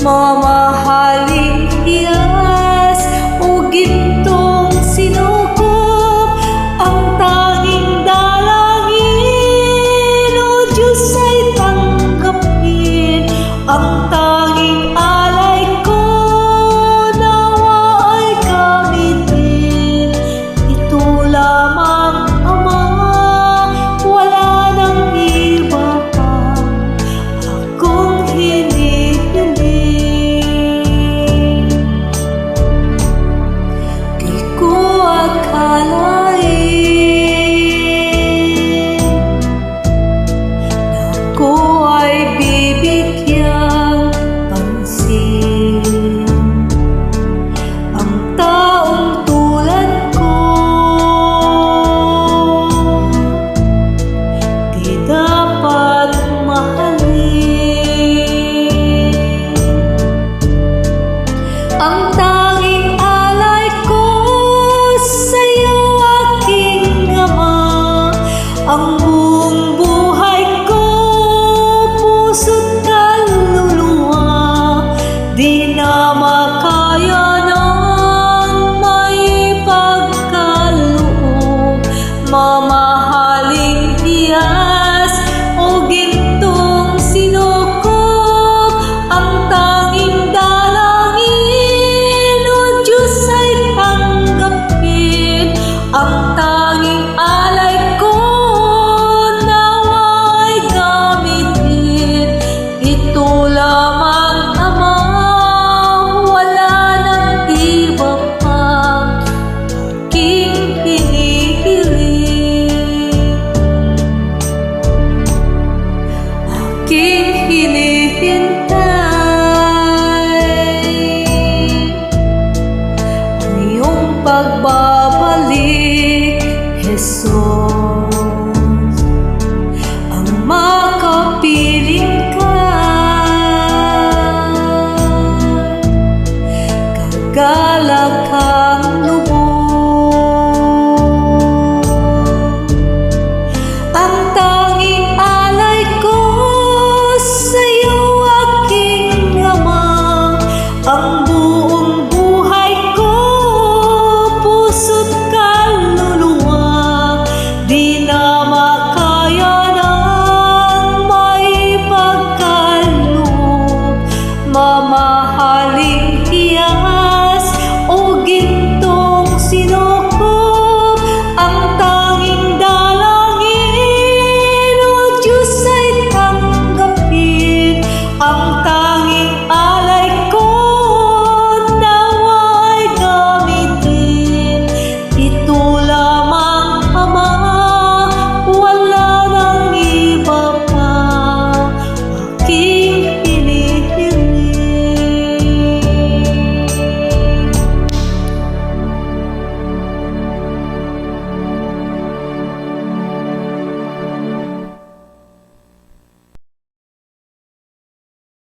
mamahaling iyas o gintong sinukop, ang tanging dalangin o Diyos ay tanggapin, ang tanging alay ko nawa ay gamitin. Ito lamang Ama, wala nang iba pa akong hinihiling. Di ko akalain na ako ay bibigyang pansin. Ang taong tulad ko di dapat mahalin. Ang tanging alay ko sa'yo, aking Ama, ang buong buhay ko, puso't